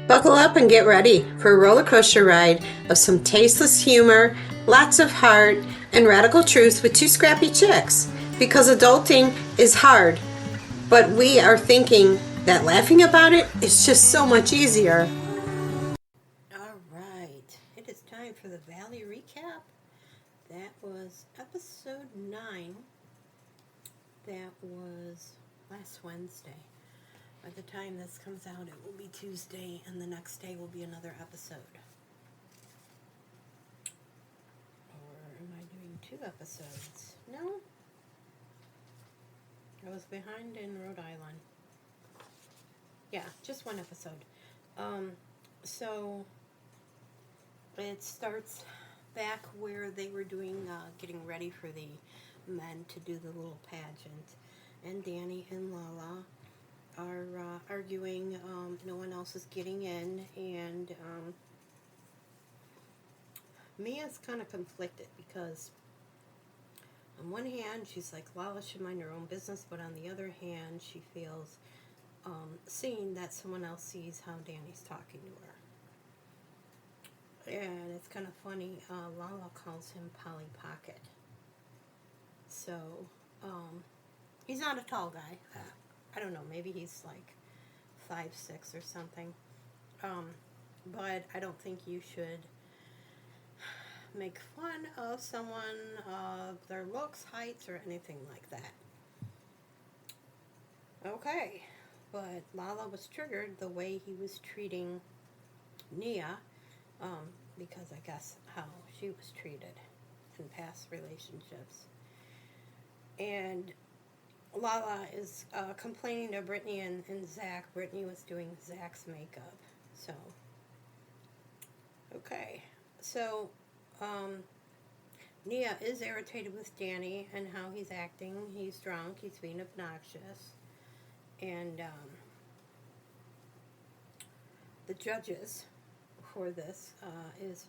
Buckle up and get ready for a roller coaster ride of some tasteless humor, lots of heart, and radical truth with two scrappy chicks. Because adulting is hard, but we are thinking that laughing about it is just so much easier. All right, it is time for the Valley recap. That was episode 9. That was last Wednesday. By the time this comes out, it will be Tuesday, and the next day will be another episode. Or am I doing 2 episodes? No. I was behind in Rhode Island. Yeah, just 1 episode. So it starts back where they were doing, getting ready for the men to do the little pageant. And Danny and Lala are arguing. No one else is getting in, and Mia's kind of conflicted because on one hand she's like Lala should mind her own business, but on the other hand she feels seeing that someone else sees how Danny's talking to her. And it's kind of funny, Lala calls him Polly Pocket. So he's not a tall guy. I don't know, maybe he's like 5'6" or something. But I don't think you should make fun of someone of their looks, heights, or anything like that. Okay, but Lala was triggered the way he was treating Nia, because I guess how she was treated in past relationships. And Lala is complaining to Brittany and Zach. Brittany was doing Zach's makeup. So, okay. So, Nia is irritated with Danny and how he's acting. He's drunk. He's being obnoxious. And the judges for this is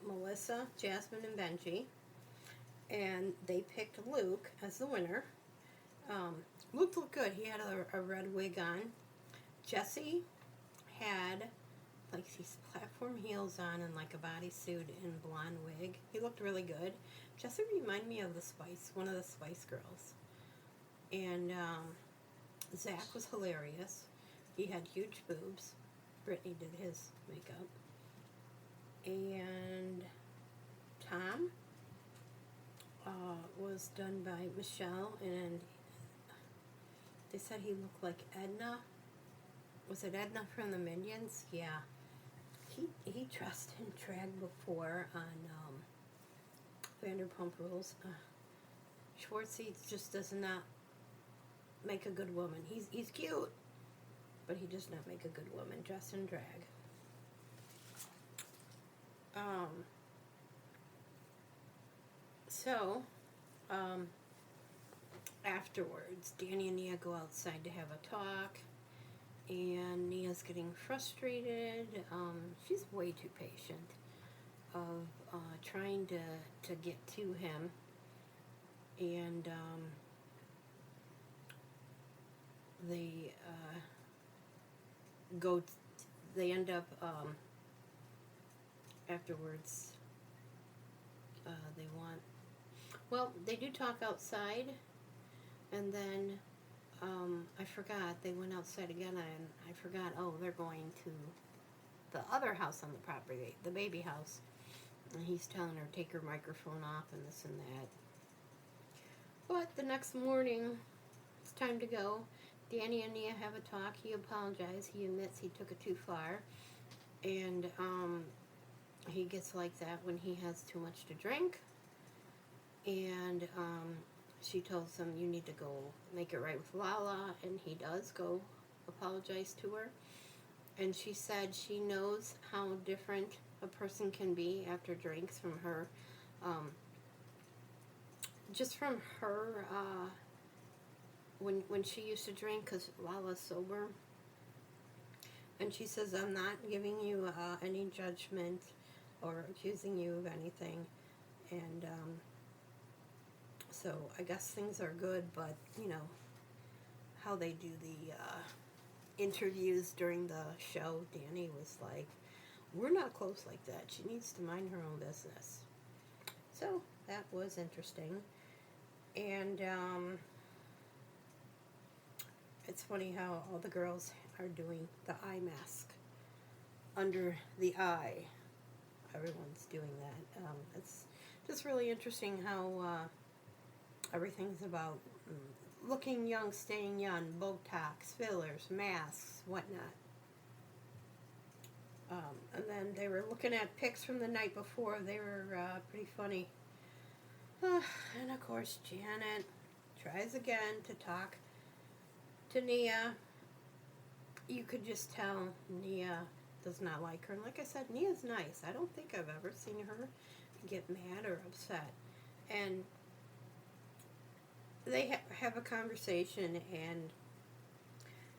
Melissa, Jasmine, and Benji. And they picked Luke as the winner. Luke looked good. He had a red wig on. Jesse had like these platform heels on and like a bodysuit and blonde wig. He looked really good. Jesse reminded me of one of the Spice Girls. And Zach was hilarious. He had huge boobs. Brittany did his makeup. And Tom was done by Michelle, and they said he looked like Edna. Was it Edna from the Minions? Yeah. He dressed in drag before on Vanderpump Rules. Schwartzy just does not make a good woman. He's cute, but he does not make a good woman dressed in drag. So, afterwards, Danny and Nia go outside to have a talk, and Nia's getting frustrated. She's way too patient of trying to get to him, and they they end up afterwards. They do talk outside, and then I forgot, they went outside again, and I forgot, they're going to the other house on the property, the baby house, and he's telling her take her microphone off and this and that. But the next morning, it's time to go. Danny and Nia have a talk. He apologized. He admits he took it too far, and he gets like that when he has too much to drink. And she tells him, you need to go make it right with Lala, and he does go apologize to her. And she said she knows how different a person can be after drinks from her. Just from her, when she used to drink, because Lala's sober. And she says, I'm not giving you any judgment or accusing you of anything. And so I guess things are good, but, how they do the interviews during the show, Danny was like, we're not close like that. She needs to mind her own business. So that was interesting. And it's funny how all the girls are doing the eye mask under the eye. Everyone's doing that. It's just really interesting how everything's about looking young, staying young, Botox, fillers, masks, whatnot. And then they were looking at pics from the night before. They were pretty funny. And of course, Janet tries again to talk to Nia. You could just tell Nia does not like her. And like I said, Nia's nice. I don't think I've ever seen her get mad or upset. And they have a conversation, and,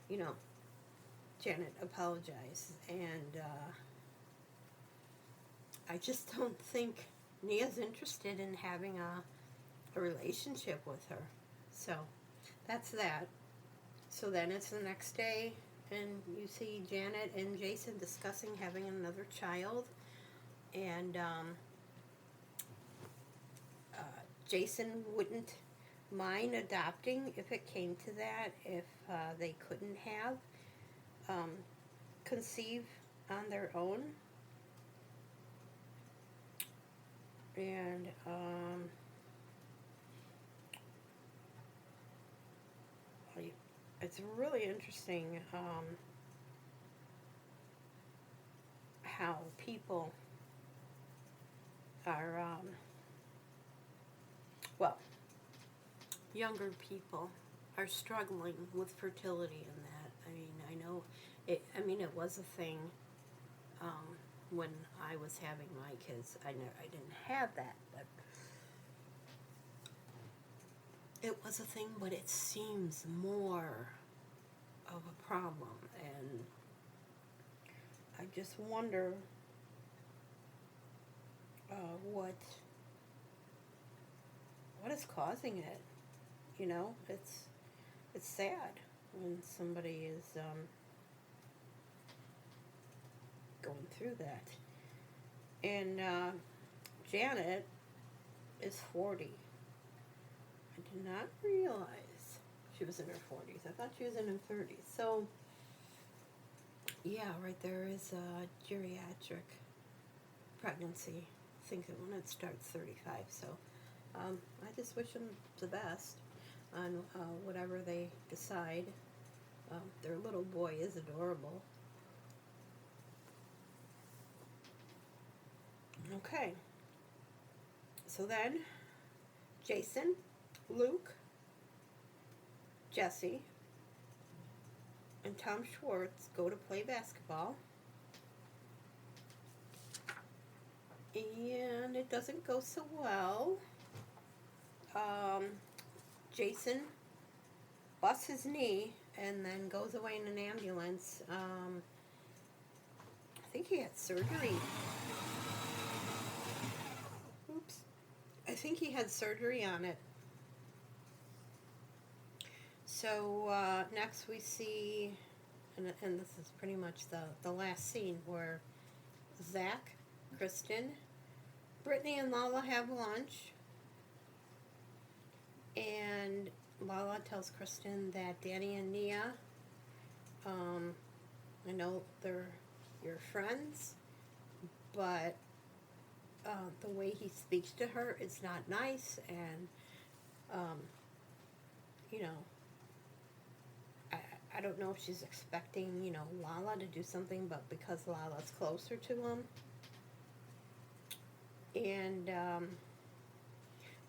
you know, Janet apologizes. And I just don't think Nia's interested in having a relationship with her. So that's that. So then it's the next day, and you see Janet and Jason discussing having another child. And Jason wouldn't mind adopting if it came to that, if they couldn't have conceive on their own. And it's really interesting how people are, well, younger people are struggling with fertility and that. I mean, I know it was a thing when I was having my kids. I didn't have that, but it was a thing, but it seems more of a problem, and I just wonder what is causing it. You know, it's sad when somebody is going through that. And Janet is 40. I did not realize she was in her 40s. I thought she was in her 30s. So, yeah, right there is a geriatric pregnancy. I think that when it starts 35. So, I just wish them the best on whatever they decide. Their little boy is adorable. Okay. So then, Jason, Luke, Jesse, and Tom Schwartz go to play basketball. And it doesn't go so well. Jason busts his knee and then goes away in an ambulance. I think he had surgery. Oops. I think he had surgery on it. So next we see, and this is pretty much the last scene, where Zach, Kristen, Brittany, and Lala have lunch. And Lala tells Kristen that Danny and Nia, I know they're your friends, but the way he speaks to her is not nice, and you know, I don't know if she's expecting, you know, Lala to do something, but because Lala's closer to him. And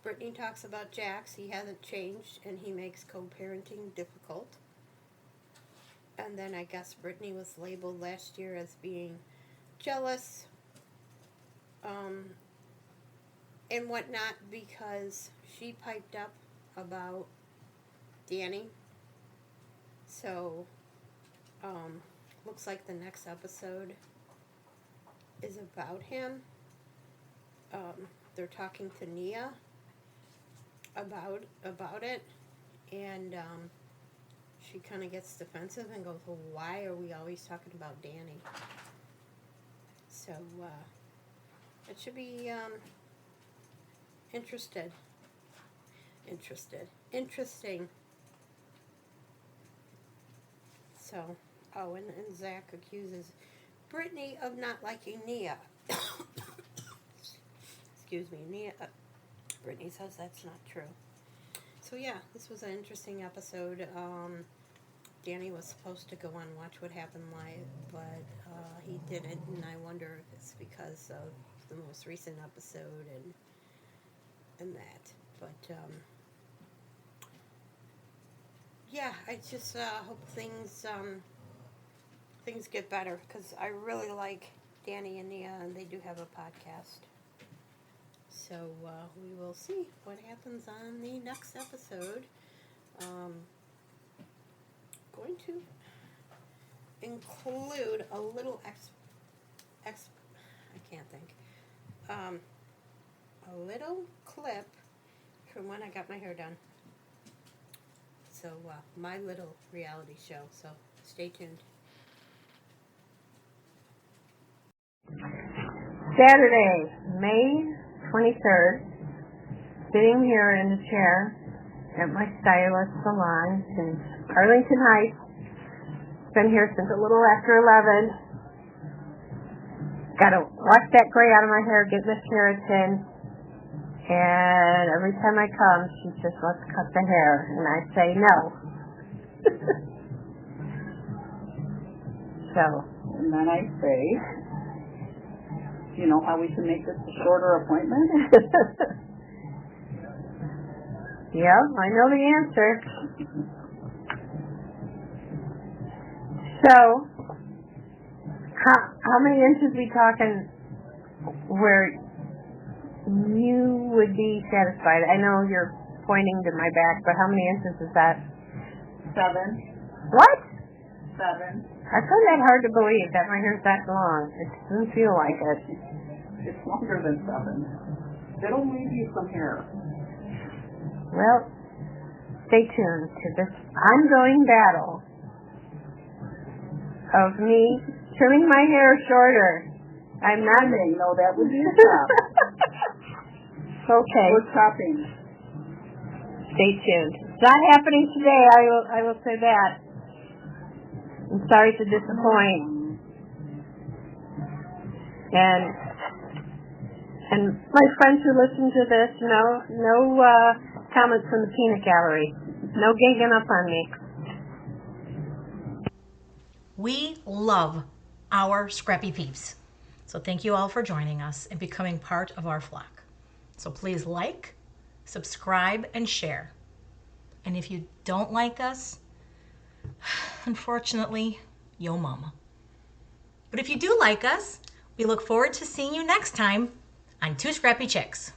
Brittany talks about Jax. He hasn't changed, and he makes co-parenting difficult. And then I guess Brittany was labeled last year as being jealous and whatnot because she piped up about Danny. So, looks like the next episode is about him. They're talking to Nia about it, and she kind of gets defensive and goes, well, why are we always talking about Danny? So, it should be, interesting. So, oh, and Zach accuses Brittany of not liking Nia. Excuse me, Brittany says that's not true. So yeah, this was an interesting episode. Danny was supposed to go on Watch What Happened Live, but he didn't, and I wonder if it's because of the most recent episode and that. But yeah, I just hope things get better, because I really like Danny and Nia, and they do have a podcast. So we will see what happens on the next episode. Going to include a little I can't think. A little clip from when I got my hair done. So my little reality show. So stay tuned. Saturday, May 23rd, sitting here in the chair at my stylist salon in Arlington Heights. Been here since a little after 11. Got to wash that gray out of my hair, get Miss keratin, and every time I come, she says, let's cut the hair, and I say no. So, and then I say, do you know how we can make this a shorter appointment? Yeah, I know the answer. So, how many inches we talking where you would be satisfied? I know you're pointing to my back, but how many inches is that? 7. What? 7. I find that hard to believe that my hair's that long. It doesn't feel like it. It's longer than 7. It'll leave you some hair. Well, stay tuned to this ongoing battle of me trimming my hair shorter. I'm not... No, that would be a chop. Okay. We're chopping. Stay tuned. It's not happening today, I will say that. I'm sorry to disappoint. And my friends who listen to this, no comments from the peanut gallery. No ganging up on me. We love our Scrappy Peeps. So thank you all for joining us and becoming part of our flock. So please like, subscribe, and share. And if you don't like us, unfortunately, yo mama. But if you do like us, we look forward to seeing you next time on Two Scrappy Chicks.